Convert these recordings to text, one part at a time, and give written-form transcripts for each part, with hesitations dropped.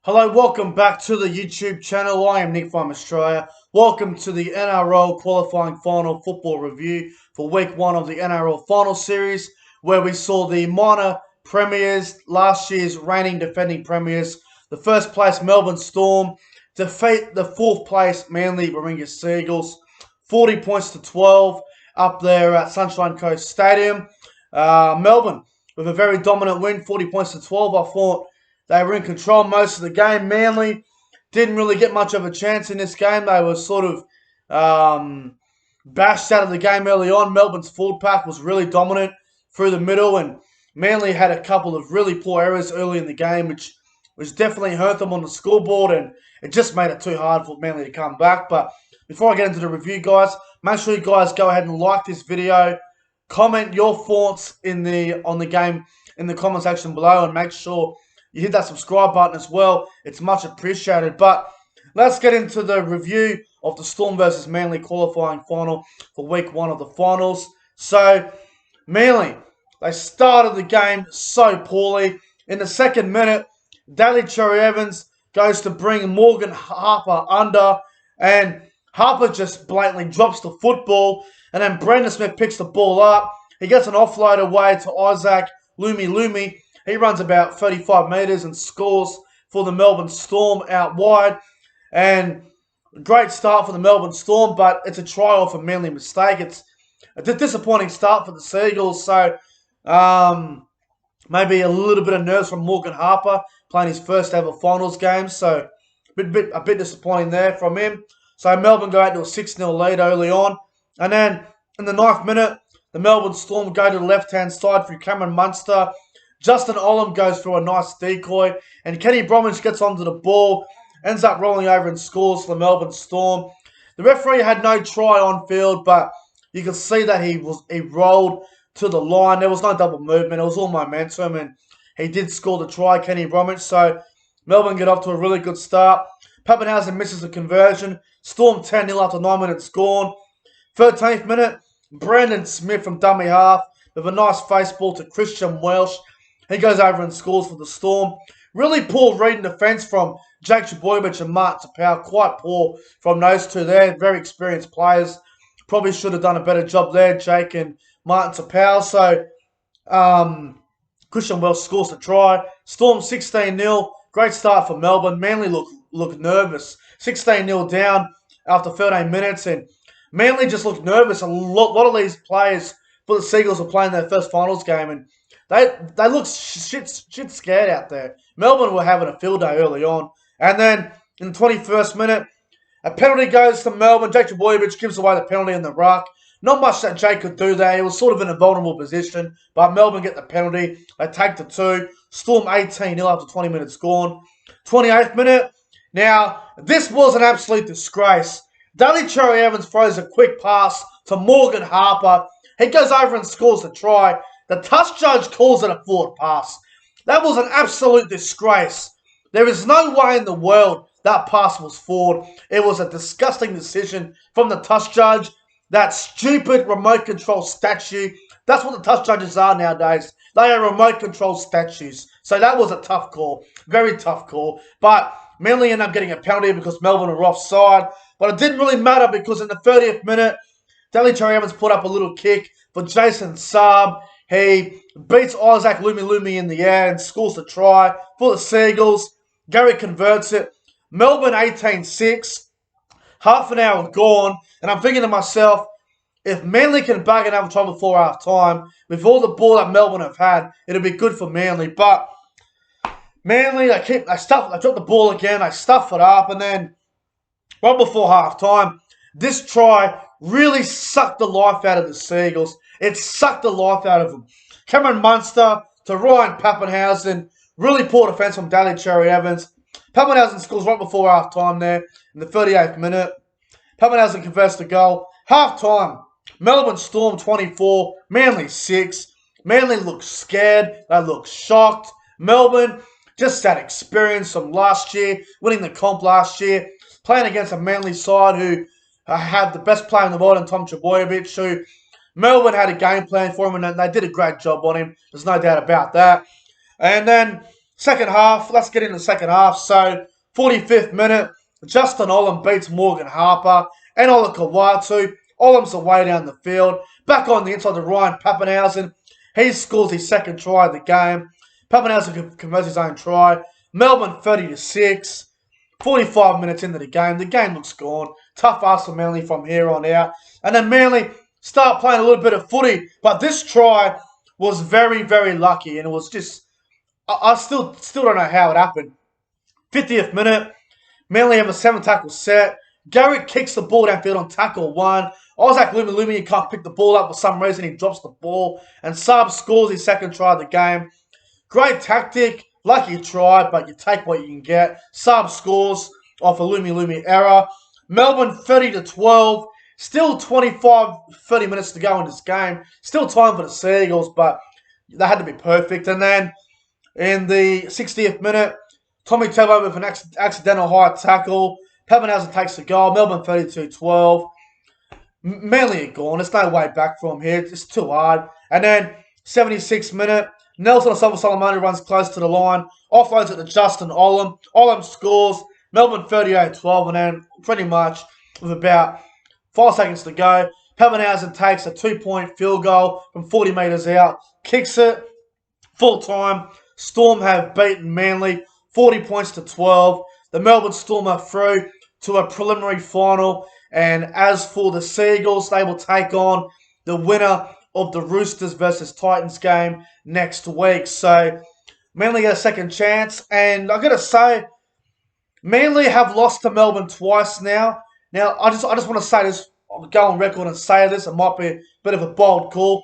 Hello, welcome back to the YouTube channel. I am Nick from Australia. Welcome to the NRL qualifying final football review for week 1 of the NRL final series, where we saw the minor premiers, last year's reigning defending premiers, the first place Melbourne Storm defeat the fourth place Manly Warringah Seagulls, 40 points to 12 up there at Sunshine Coast Stadium. Melbourne with a very dominant win, 40 points to 12. I thought they were in control most of the game. Manly didn't really get much of a chance in this game. They were sort of bashed out of the game early on. Melbourne's forward pack was really dominant through the middle, and Manly had a couple of really poor errors early in the game, which definitely hurt them on the scoreboard, and it just made it too hard for Manly to come back. But before I get into the review, guys, make sure you guys go ahead and like this video, comment your thoughts on the game in the comment section below, and make sure you hit that subscribe button as well. It's much appreciated. But let's get into the review of the Storm versus Manly qualifying final for week 1 of the finals. So, Manly, they started the game so poorly. In the second minute, Daly Cherry Evans goes to bring Morgan Harper under, and Harper just blatantly drops the football, and then Brandon Smith picks the ball up. He gets an offload away to Isaac Lumi. He runs about 35 metres and scores for the Melbourne Storm out wide. And a great start for the Melbourne Storm, but it's a try off a Manly mistake. It's a disappointing start for the Seagulls. So maybe a little bit of nerves from Morgan Harper playing his first ever finals game. So a bit disappointing there from him. So Melbourne go out to a 6-0 lead early on. And then in the 9th minute, the Melbourne Storm go to the left-hand side through Cameron Munster. Justin Olam goes through a nice decoy, and Kenny Bromwich gets onto the ball, ends up rolling over and scores for the Melbourne Storm. The referee had no try on field, but you could see that he rolled to the line. There was no double movement. It was all momentum, and he did score the try, Kenny Bromwich. So Melbourne get off to a really good start. Pappenhausen misses the conversion. Storm 10-0 after 9 minutes gone. 13th minute, Brandon Smith from dummy half with a nice face ball to Christian Welsh. He goes over and scores for the Storm. Really poor read in defence from Jake Trbojevic and Martin Tapau. Quite poor from those two there. Very experienced players. Probably should have done a better job there, Jake and Martin Tapau. So, Christian Welsh scores the try. Storm 16-0. Great start for Melbourne. Manly look nervous. 16-0 down after 13 minutes. And Manly just looked nervous. A lot of these players for the Seagulls are playing their first finals game, and they look shit scared out there. Melbourne were having a field day early on. And then in the 21st minute, a penalty goes to Melbourne. Jake Trbojevic gives away the penalty in the ruck. Not much that Jake could do there. He was sort of in a vulnerable position. But Melbourne get the penalty. They take the 2. Storm 18-0 after 20 minutes gone. 28th minute. Now, this was an absolute disgrace. Daly Cherry Evans throws a quick pass to Morgan Harper. He goes over and scores the try. The touch judge calls it a forward pass. That was an absolute disgrace. There is no way in the world that pass was forward. It was a disgusting decision from the touch judge. That stupid remote control statue. That's what the touch judges are nowadays. They are remote control statues. So that was a tough call. Very tough call. But Manly ended up getting a penalty because Melbourne were offside. But it didn't really matter because in the 30th minute, Daly Cherry Evans put up a little kick for Jason Saab. He beats Isaac Lumi in the air and scores the try for the Seagulls. Gary converts it. Melbourne 18-6. Half an hour gone. And I'm thinking to myself, if Manly can bag another try before half time, with all the ball that Melbourne have had, it'll be good for Manly. But Manly, they drop the ball again, they stuff it up, and then right before half time, this try really sucked the life out of the Seagulls. It sucked the life out of them. Cameron Munster to Ryan Pappenhausen. Really poor defence from Daly Cherry Evans. Pappenhausen scores right before half time there in the 38th minute. Pappenhausen converts the goal. Half time, Melbourne Storm 24, Manly 6. Manly looked scared. They looked shocked. Melbourne just that experience from last year, winning the comp last year, playing against a Manly side who have the best player in the world in Tom Trbojevic, who Melbourne had a game plan for him, and they did a great job on him. There's no doubt about that. And then Second half, let's get into the second half. So, 45th minute, Justin Olam beats Morgan Harper and Ola Kawatu. Olam's away down the field. Back on the inside to Ryan Pappenhausen. He scores his second try of the game. Pappenhausen converts his own try. Melbourne 30-6. 45 minutes into the game. The game looks gone. Tough ask for Manly from here on out. And then Manly start playing a little bit of footy. But this try was very, very lucky. And it was just... I still don't know how it happened. 50th minute. Manly have a 7-tackle set. Garrett kicks the ball downfield on tackle 1. Isaac Lumi can't pick the ball up for some reason. He drops the ball. And Saab scores his second try of the game. Great tactic. Lucky try, but you take what you can get. Saab scores off a Lumi error. Melbourne 30-12. Still 30 minutes to go in this game. Still time for the Seagulls, but they had to be perfect. And then in the 60th minute, Tommy Tebow with an accidental high tackle. Pappenhausen takes the goal. Melbourne 32-12. Manly are gone. There's no way back from here. It's too hard. And then 76th minute, Nelson Solomoni runs close to the line. Offloads it to Justin Olam. Olam scores. Melbourne 38-12. And then pretty much with about 5 seconds to go, Pappenhausen takes a 2-point field goal from 40 metres out. Kicks it. Full time. Storm have beaten Manly 40 points to 12. The Melbourne Storm are through to a preliminary final. And as for the Seagulls, they will take on the winner of the Roosters versus Titans game next week. So Manly get a second chance. And I've got to say, Manly have lost to Melbourne twice now. Now, I just want to say this. I'll go on record and say this. It might be a bit of a bold call.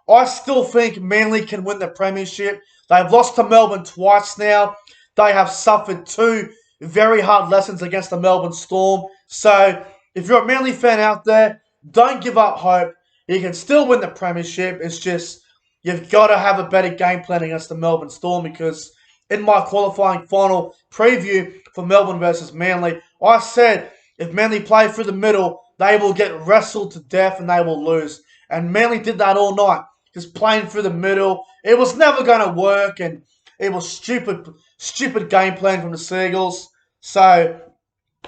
I still think Manly can win the premiership. They've lost to Melbourne twice now. They have suffered 2 very hard lessons against the Melbourne Storm. So, if you're a Manly fan out there, don't give up hope. You can still win the premiership. It's just, you've got to have a better game plan against the Melbourne Storm, because in my qualifying final preview for Melbourne versus Manly, I said if Manly play through the middle, they will get wrestled to death and they will lose. And Manly did that all night, just playing through the middle. It was never going to work, and it was stupid game plan from the Seagulls. So,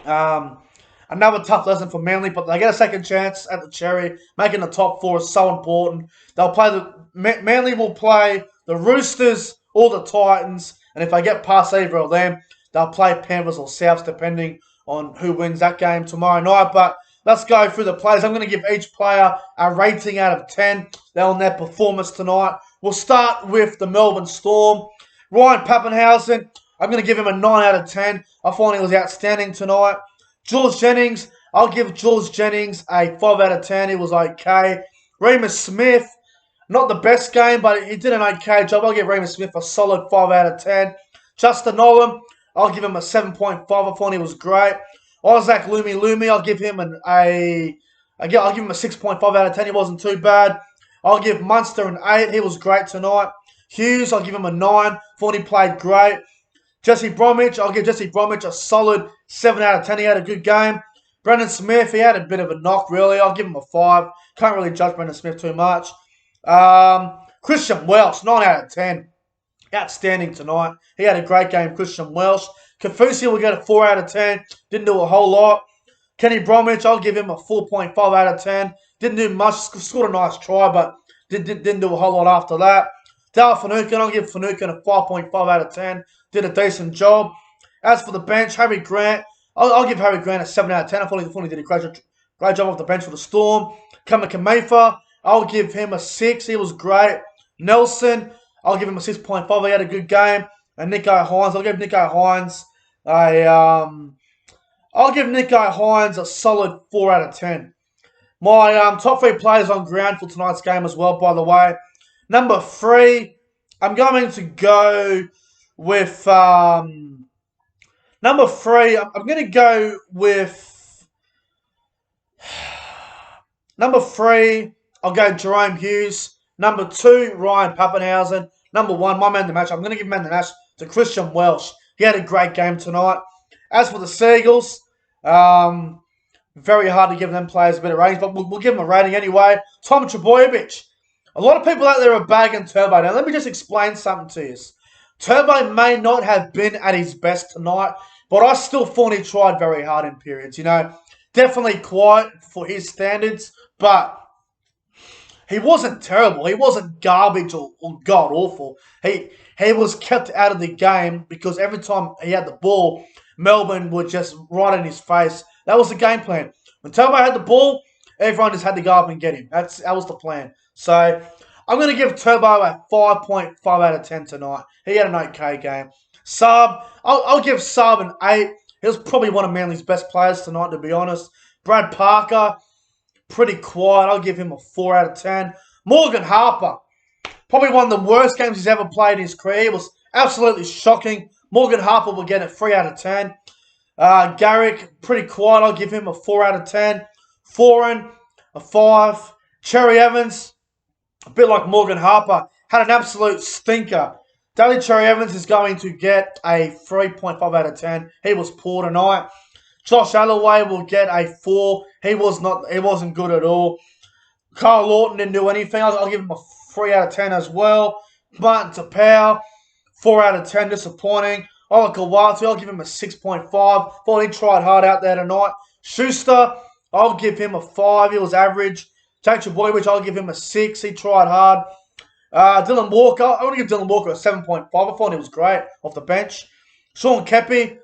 another tough lesson for Manly, but they get a second chance at the Cherry. Making the top 4 is so important. Manly will play the Roosters or the Titans, and if they get past either of them, they'll play Panthers or Souths, depending on who wins that game tomorrow night. But let's go through the players. I'm going to give each player a rating out of 10 on their performance tonight. We'll start with the Melbourne Storm. Ryan Pappenhausen, I'm going to give him a 9 out of 10. I find he was outstanding tonight. George Jennings, I'll give George Jennings a 5 out of 10. He was okay. Remus Smith, not the best game, but he did an okay job. I'll give Remus Smith a solid 5 out of 10. Justin Olam, I'll give him a 7.5. I thought he was great. Isaac Lumi, I'll give him a 6.5 out of 10. He wasn't too bad. I'll give Munster an 8. He was great tonight. Hughes, I'll give him a 9. Thought he played great. Jesse Bromwich, I'll give Jesse Bromwich a solid 7 out of 10. He had a good game. Brendan Smith, he had a bit of a knock, really. I'll give him a 5. Can't really judge Brendan Smith too much. Christian Welch, 9 out of 10. Outstanding tonight. He had a great game, Christian Welch. Kafusi will get a 4 out of 10. Didn't do a whole lot. Kenny Bromwich, I'll give him a 4.5 out of 10. Didn't do much. Scored a nice try, but didn't do a whole lot after that. Dale Finucane, I'll give Finucane a 5.5 out of 10. Did a decent job. As for the bench, Harry Grant, I'll give Harry Grant a 7 out of 10. I thought he did a great job off the bench for the Storm. Kamakamefa, I'll give him a 6. He was great. Nelson, I'll give him a 6.5. He had a good game. And Nico Hines, I'll give Nico Hines a solid 4 out of 10. My top 3 players on ground for tonight's game as well, by the way. Number 3, I'm going to go with number 3. I'm going to go with number 3. I'll go Jerome Hughes. Number 2, Ryan Pappenhausen. Number 1, my man of the match. I'm going to give man of the match to Christian Welch. He had a great game tonight. As for the Seagulls, very hard to give them players a bit of ratings, but we'll give them a rating anyway. Tom Trbojevic. A lot of people out there are bagging Turbo. Now, let me just explain something to you. Turbo may not have been at his best tonight, but I still thought he tried very hard in periods. Definitely quiet for his standards, but he wasn't terrible. He wasn't garbage or god awful. He was kept out of the game because every time he had the ball, Melbourne would just right in his face. That was the game plan. When Turbo had the ball, everyone just had to go up and get him. That was the plan. So I'm going to give Turbo a 5.5 out of 10 tonight. He had an okay game. Sub, I'll give Sub an 8. He was probably one of Manly's best players tonight, to be honest. Brad Parker, pretty quiet. I'll give him a 4 out of 10. Morgan Harper, probably one of the worst games he's ever played in his career. It was absolutely shocking. Morgan Harper will get a 3 out of 10. Garrick, pretty quiet. I'll give him a 4 out of 10. Foreign, a 5. Cherry Evans, a bit like Morgan Harper, had an absolute stinker. Daly Cherry Evans is going to get a 3.5 out of 10. He was poor tonight. Josh Alloway will get a 4. He wasn't good at all. Carl Lawton didn't do anything. I'll give him a 3 out of 10 as well. Martin Tapau, 4 out of 10, disappointing. Ola Kawatu, I'll give him a 6.5. Thought he tried hard out there tonight. Schuster, I'll give him a 5. He was average. Jake Trbojevic, I'll give him a 6. He tried hard. Dylan Walker, I want to give Dylan Walker a 7.5. I thought he was great off the bench. Sean Kepi,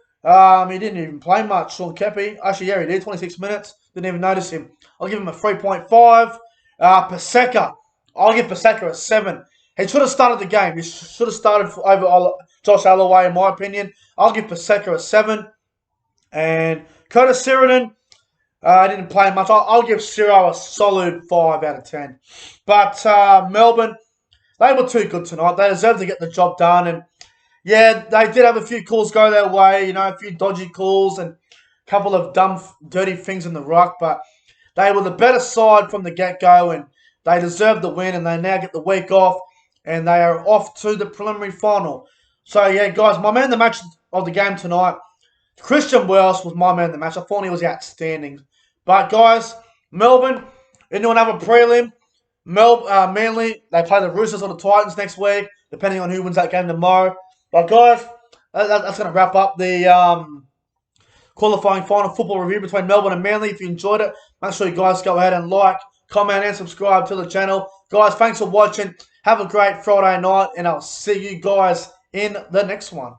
he didn't even play much. Sean Kepi, actually, yeah, he did. 26 minutes. Didn't even notice him. I'll give him a 3.5. Paseka, I'll give Paseka a 7. He should have started the game. He should have started over Josh Alloway, in my opinion. I'll give Paseka a 7. And Curtis Sheridan, didn't play much. I'll give Ciro a solid 5 out of 10. But Melbourne, they were too good tonight. They deserved to get the job done. And yeah, they did have a few calls go their way, a few dodgy calls and a couple of dumb, dirty things in the ruck. But they were the better side from the get-go, and they deserved the win, and they now get the week off, and they are off to the preliminary final. So yeah, guys, my man of the match of the game tonight, Christian Welsh, was my man of the match. I thought he was outstanding. But guys, Melbourne into another prelim. Manly, they play the Roosters or the Titans next week, depending on who wins that game tomorrow. But guys, that's going to wrap up the qualifying final football review between Melbourne and Manly. If you enjoyed it, make sure you guys go ahead and like, comment, and subscribe to the channel. Guys, thanks for watching. Have a great Friday night, and I'll see you guys in the next one.